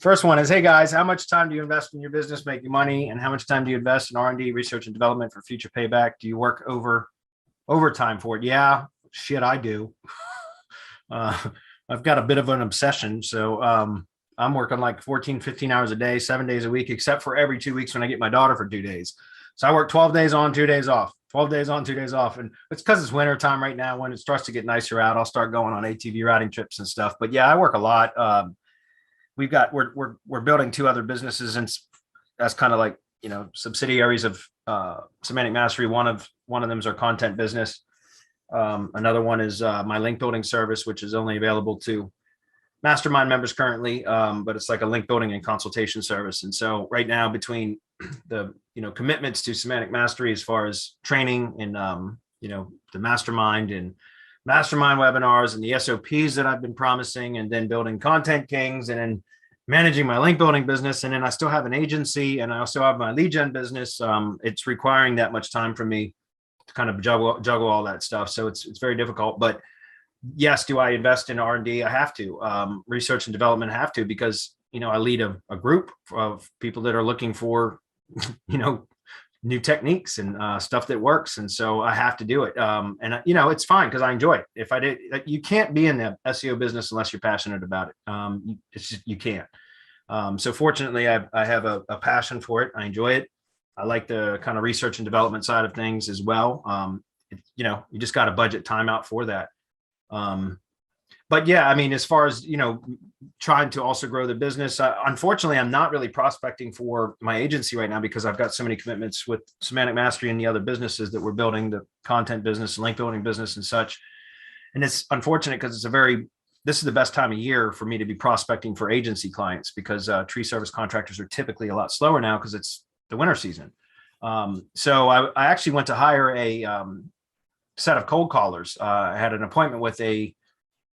First one is, hey guys, how much time do you invest in your business making money, and how much time do you invest in R&D, research and development for future payback? Do you work overtime for it? Yeah, shit, I do. uh, I've got a bit of an obsession, so I'm working like 14, 15 hours a day, 7 days a week, except for every 2 weeks when I get my daughter for 2 days. So I work 12 days on, 2 days off. 12 days on, 2 days off. And it's because it's winter time right now. When it starts to get nicer out, I'll start going on ATV riding trips and stuff. But yeah, I work a lot. We're building two other businesses, and that's kind of like, subsidiaries of Semantic Mastery. One of them is our content business. Another one is my link building service, which is only available to mastermind members currently, but it's like a link building and consultation service. And so right now, between the commitments to Semantic Mastery as far as training and the mastermind webinars and the SOPs that I've been promising, and then building Content Kings, and then managing my link building business, and then I still have an agency, and I also have my lead gen business. It's requiring that much time from me to kind of juggle all that stuff. So it's very difficult. But yes, do I invest in R&D? I have to. Research and development, I have to, because I lead a group of people that are looking for new techniques and stuff that works, and so I have to do it. And it's fine because I enjoy it. If I did, you can't be in the SEO business unless you're passionate about it. It's just, you can't. So fortunately, I have a passion for it. I enjoy it. I like the kind of research and development side of things as well. You just got to budget time out for that. But yeah, I mean, as far as, trying to also grow the business, unfortunately, I'm not really prospecting for my agency right now because I've got so many commitments with Semantic Mastery and the other businesses that we're building, the content business and link building business and such. And it's unfortunate because this is the best time of year for me to be prospecting for agency clients, because tree service contractors are typically a lot slower now because it's the winter season. So I actually went to hire a set of cold callers. I had an appointment with a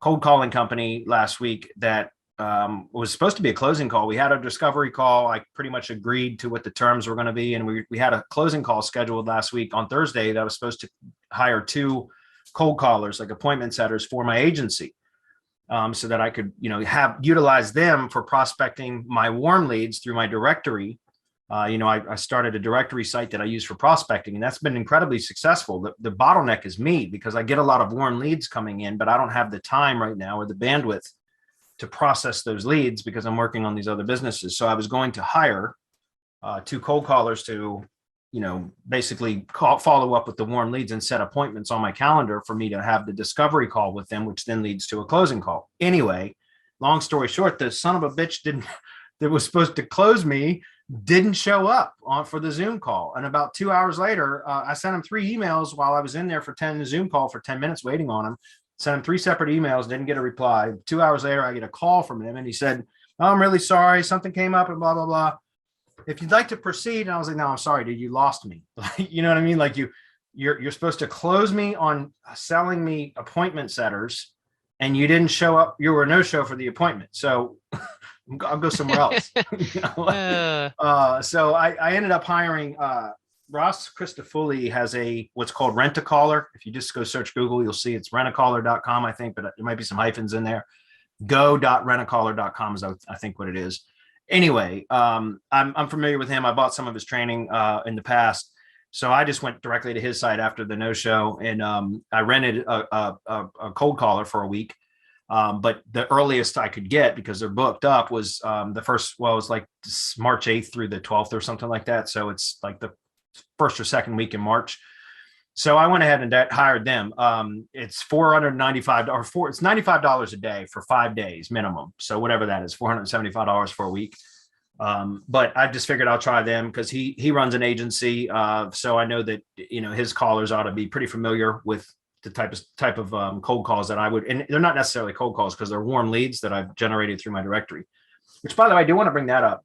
cold calling company last week that was supposed to be a closing call. We had a discovery call. I pretty much agreed to what the terms were going to be. And we had a closing call scheduled last week on Thursday that was supposed to hire two cold callers, like appointment setters, for my agency, so that I could, utilize them for prospecting my warm leads through my directory. I started a directory site that I use for prospecting, and that's been incredibly successful. The bottleneck is me, because I get a lot of warm leads coming in, but I don't have the time right now or the bandwidth to process those leads because I'm working on these other businesses. So I was going to hire two cold callers to, basically follow up with the warm leads and set appointments on my calendar for me to have the discovery call with them, which then leads to a closing call. Anyway, long story short, the son of a bitch that was supposed to close me didn't show up for the Zoom call. And about 2 hours later, I sent him 3 emails while I was in there for the Zoom call for 10 minutes waiting on him. Sent him 3 separate emails, didn't get a reply. 2 hours later, I get a call from him, and he said, "Oh, I'm really sorry. Something came up and blah, blah, blah. If you'd like to proceed." And I was like, "No, I'm sorry, dude. You lost me." You know what I mean? Like you're supposed to close me on selling me appointment setters, and you didn't show up. You were a no-show for the appointment. So I'll go somewhere else. So I ended up hiring Ross Christofuli has what's called Rent-A-Caller. If you just go search Google, you'll see it's rentacaller.com, I think, but there might be some hyphens in there. Go.rentacaller.com is, I think, what it is. Anyway, I'm familiar with him. I bought some of his training in the past. So I just went directly to his site after the no-show, and I rented a cold caller for a week. But the earliest I could get, because they're booked up, was it was like March 8th through the 12th or something like that. So it's like the first or second week in March. So I went ahead and hired them. It's $495 it's $95 a day for 5 days minimum. So whatever that is, $475 for a week. But I just figured I'll try them because he runs an agency. So I know that, his callers ought to be pretty familiar with the type of cold calls that I would, and they're not necessarily cold calls because they're warm leads that I've generated through my directory, which, by the way, I do want to bring that up.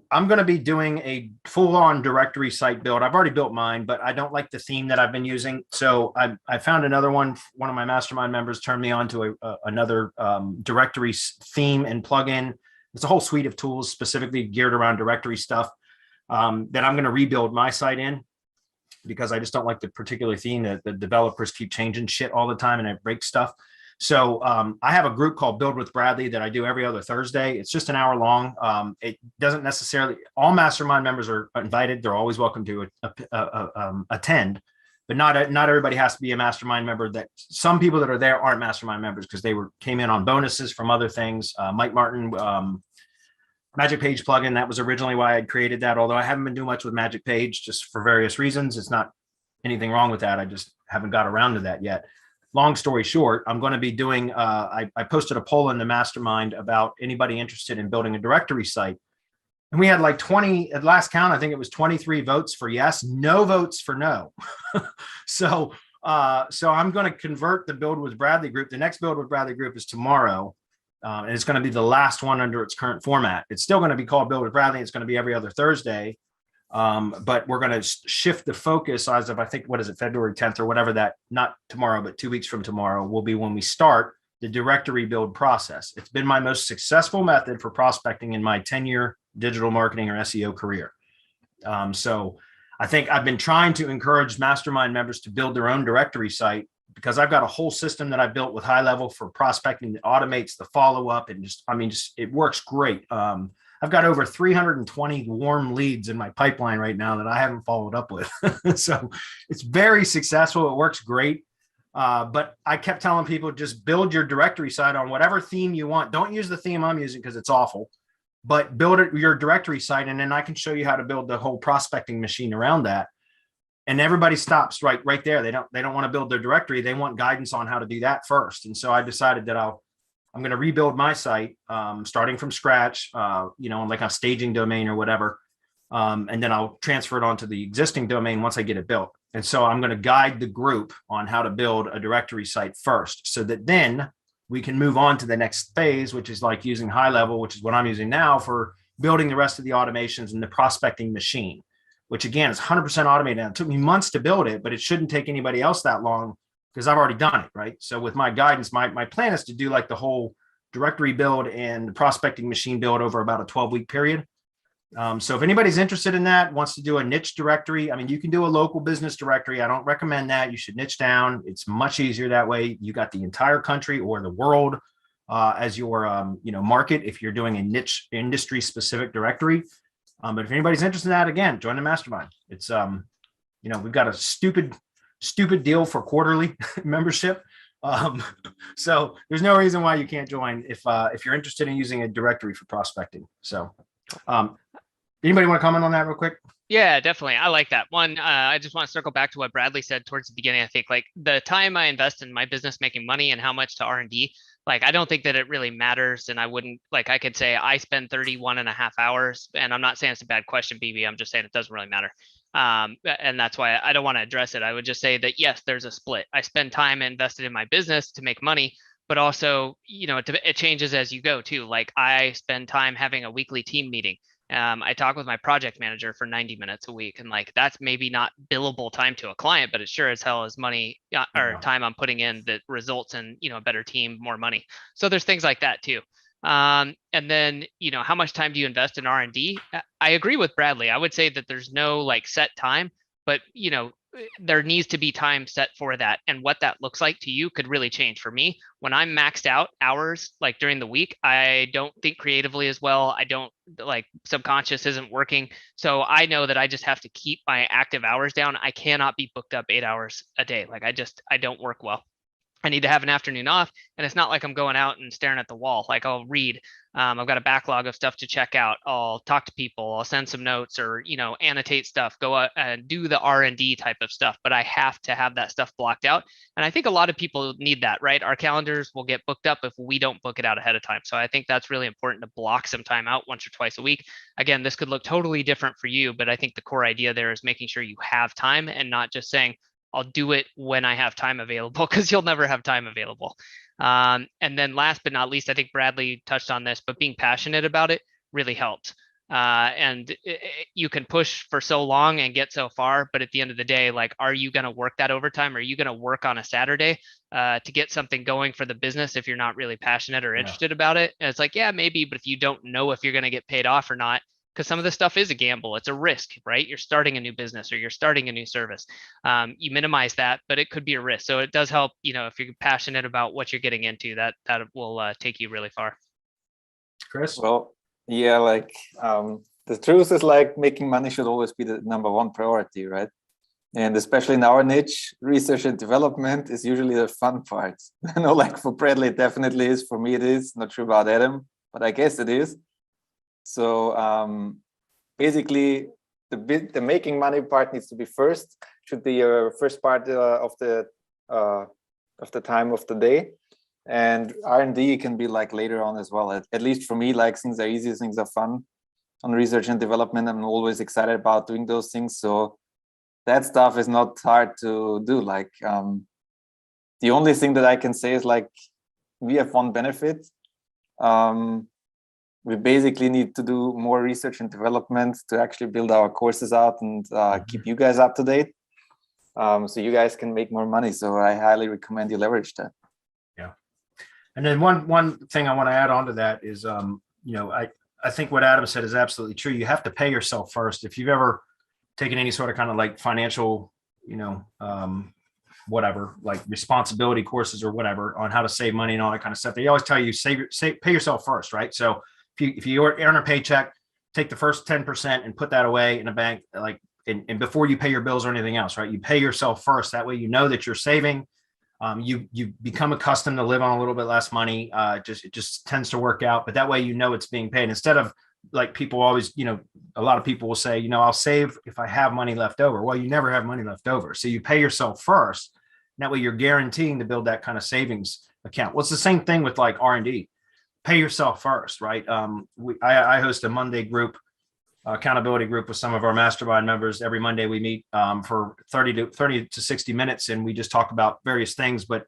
I'm going to be doing a full-on directory site build. I've already built mine, but I don't like the theme that I've been using. So I found another one. One of my mastermind members turned me on to another directory theme and plugin. It's a whole suite of tools specifically geared around directory stuff that I'm going to rebuild my site in, because I just don't like the particular theme that the developers keep changing shit all the time and it breaks stuff. So I have a group called Build with Bradley that I do every other Thursday. It's just an hour long. It doesn't necessarily, all mastermind members are invited. They're always welcome to attend, but not everybody has to be a mastermind member. That some people that are there aren't mastermind members because they came in on bonuses from other things. Mike Martin, Magic Page plugin. That was originally why I created that. Although I haven't been doing much with Magic Page just for various reasons. It's not anything wrong with that. I just haven't got around to that yet. Long story short, I'm going to be doing, I posted a poll in the mastermind about anybody interested in building a directory site. And we had like 20 at last count. I think it was 23 votes for yes, no votes for no. So I'm going to convert the Build with Bradley group. The next Build with Bradley group is tomorrow. And it's going to be the last one under its current format. It's still going to be called Build with Bradley. It's going to be every other Thursday. But we're going to shift the focus as of, I think, what is it, February 10th or whatever, that not tomorrow, but 2 weeks from tomorrow will be when we start the directory build process. It's been my most successful method for prospecting in my 10-year digital marketing or SEO career. So I think I've been trying to encourage mastermind members to build their own directory site because I've got a whole system that I built with High Level for prospecting that automates the follow-up and just it works great. I've got over 320 warm leads in my pipeline right now that I haven't followed up with. So it's very successful. It works great. But I kept telling people, just build your directory site on whatever theme you want. Don't use the theme I'm using because it's awful, but build your directory site. And then I can show you how to build the whole prospecting machine around that. And everybody stops right there. They don't want to build their directory. They want guidance on how to do that first. And so I decided that I'm going to rebuild my site, starting from scratch, like a staging domain or whatever. And then I'll transfer it onto the existing domain once I get it built. And so I'm going to guide the group on how to build a directory site first, so that then we can move on to the next phase, which is like using High Level, which is what I'm using now for building the rest of the automations and the prospecting machine, which again is 100% automated. And it took me months to build it, but it shouldn't take anybody else that long because I've already done it, right? So with my guidance, my plan is to do like the whole directory build and the prospecting machine build over about a 12-week period. So if anybody's interested in that, wants to do a niche directory, I mean, you can do a local business directory. I don't recommend that. You should niche down. It's much easier that way. You got the entire country or the world as your market if you're doing a niche industry specific directory. But if anybody's interested in that, again, join the mastermind. It's we've got a stupid deal for quarterly membership. So there's no reason why you can't join if you're interested in using a directory for prospecting. So anybody want to comment on that real quick? Yeah, definitely. I like that one. I just want to circle back to what Bradley said towards the beginning. I think like the time I invest in my business making money and how much to R&D, like I don't think that it really matters. And I wouldn't, like I could say I spend 31.5 hours, and I'm not saying it's a bad question, BB. I'm just saying it doesn't really matter. And that's why I don't want to address it. I would just say that yes, there's a split. I spend time invested in my business to make money, but also, it changes as you go too. Like I spend time having a weekly team meeting. I talk with my project manager for 90 minutes a week, and like that's maybe not billable time to a client, but it sure as hell is money or time I'm putting in that results in a better team, more money. So there's things like that too. And then how much time do you invest in R&D? I agree with Bradley. I would say that there's no like set time, but there needs to be time set for that, and what that looks like to you could really change. For me, when I'm maxed out hours like during the week, I don't think creatively as well. I don't, like, subconscious isn't working, so I know that I just have to keep my active hours down. I cannot be booked up 8 hours a day. Like I don't work well. I need to have an afternoon off, and it's not like I'm going out and staring at the wall. Like I'll read. I've got a backlog of stuff to check out. I'll talk to people. I'll send some notes or annotate stuff. Go out and do the R&D type of stuff. But I have to have that stuff blocked out, and I think a lot of people need that, right? Our calendars will get booked up if we don't book it out ahead of time. So I think that's really important to block some time out once or twice a week. Again, this could look totally different for you, but I think the core idea there is making sure you have time and not just saying, I'll do it when I have time available, because you'll never have time available. And then last but not least, I think Bradley touched on this, but being passionate about it really helps. You can push for so long and get so far, but at the end of the day, like, are you going to work that overtime? Are you going to work on a Saturday to get something going for the business if you're not really passionate or interested about it? And it's like, yeah, maybe, but if you don't know if you're going to get paid off or not, because some of this stuff is a gamble. It's a risk, right? You're starting a new business or you're starting a new service. You minimize that, but it could be a risk. So it does help, if you're passionate about what you're getting into, that will take you really far. Chris? Well, yeah, like the truth is like making money should always be the number one priority, right? And especially in our niche, research and development is usually the fun part. I know, like for Bradley, it definitely is. For me, it is. Not sure about Adam, but I guess it is. So basically, the making money part needs to be first. Should be your first part of the time of the day, and R&D can be like later on as well. At least for me, like things are easy, things are fun. On research and development, I'm always excited about doing those things. So that stuff is not hard to do. Like the only thing that I can say is like we have one benefit. We basically need to do more research and development to actually build our courses out and keep you guys up to date. So you guys can make more money. So I highly recommend you leverage that. Yeah. And then one thing I want to add on to that is, I think what Adam said is absolutely true. You have to pay yourself first. If you've ever taken any sort of kind of like financial, whatever, like responsibility courses or whatever on how to save money and all that kind of stuff, they always tell you pay yourself first, right? So if you earn a paycheck, take the first 10% and put that away in a bank, like, and before you pay your bills or anything else, right? You pay yourself first. That way, you know that you're saving. You become accustomed to live on a little bit less money. It just tends to work out. But that way, it's being paid instead of like people always, a lot of people will say, I'll save if I have money left over. Well, you never have money left over. So you pay yourself first. That way, you're guaranteeing to build that kind of savings account. Well, it's the same thing with like R&D. Pay yourself first, right? I host a Monday group, accountability group with some of our mastermind members. Every Monday we meet for 30 to 60 minutes, and we just talk about various things. But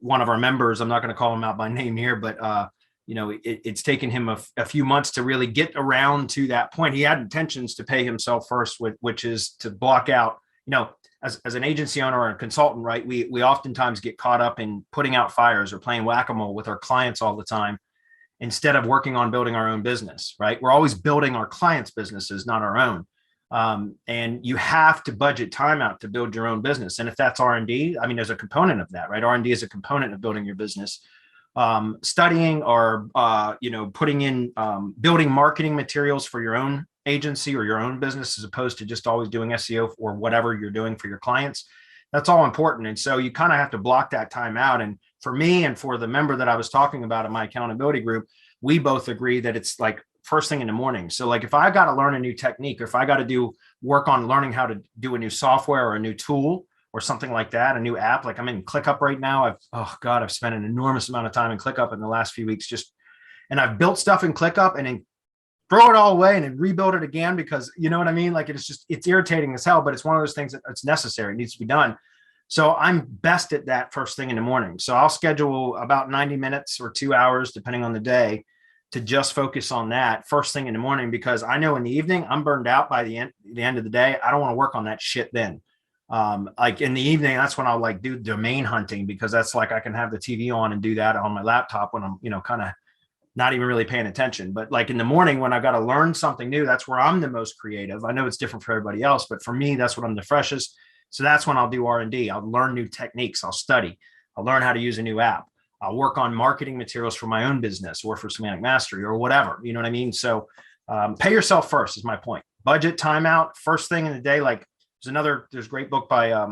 one of our members, I'm not going to call him out by name here, but it's taken him a few months to really get around to that point. He had intentions to pay himself first, which is to block out, as an agency owner or a consultant, right? We oftentimes get caught up in putting out fires or playing whack-a-mole with our clients all the time, instead of working on building our own business, right? We're always building our clients' businesses, not our own. And you have to budget time out to build your own business. And if that's R&D, there's a component of that, right? R&D is a component of building your business. Studying or, putting in, building marketing materials for your own agency or your own business, as opposed to just always doing SEO or whatever you're doing for your clients. That's all important. And so you kind of have to block that time out. And for me and for the member that I was talking about in my accountability group, we both agree that it's like first thing in the morning. So like if I got to learn a new technique, or if I got to do work on learning how to do a new software or a new tool or something like that, a new app, like I'm in ClickUp right now. I've spent an enormous amount of time in ClickUp in the last few weeks, and I've built stuff in ClickUp and then throw it all away and then rebuild it again, because you know what I mean? Like it's irritating as hell, but it's one of those things that it's necessary. It needs to be done. So I'm best at that first thing in the morning. So I'll schedule about 90 minutes or 2 hours, depending on the day, to just focus on that first thing in the morning, because I know in the evening I'm burned out by the end of the day. I don't want to work on that shit then. Like in the evening, that's when I'll like do domain hunting, because that's like I can have the TV on and do that on my laptop when I'm, kind of not even really paying attention. But like in the morning when I got to learn something new, that's where I'm the most creative. I know it's different for everybody else, but for me, that's when I'm the freshest. So that's when I'll do R&D. I'll learn new techniques. I'll study. I'll learn how to use a new app. I'll work on marketing materials for my own business or for Semantic Mastery or whatever. You know what I mean? So pay yourself first is my point. Budget time out first thing in the day. Like there's a great book by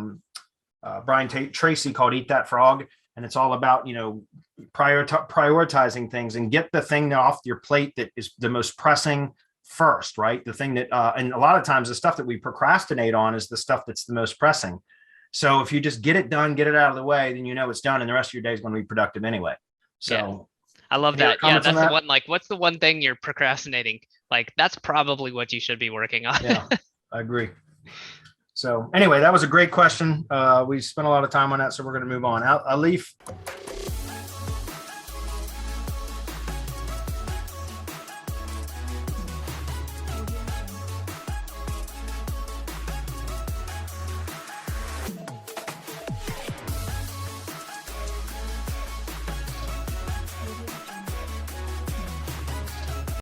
Brian Tracy called Eat That Frog. And it's all about, prioritizing things and get the thing off your plate that is the most pressing first, right? The thing that, and a lot of times the stuff that we procrastinate on is the stuff that's the most pressing. So if you just get it done, get it out of the way, then it's done, and the rest of your day is going to be productive anyway. So yeah. I love that. Yeah, that's the one, like, what's the one thing you're procrastinating? Like, that's probably what you should be working on. Yeah, I agree. So anyway, that was a great question. We spent a lot of time on that, so we're going to move on. Alif,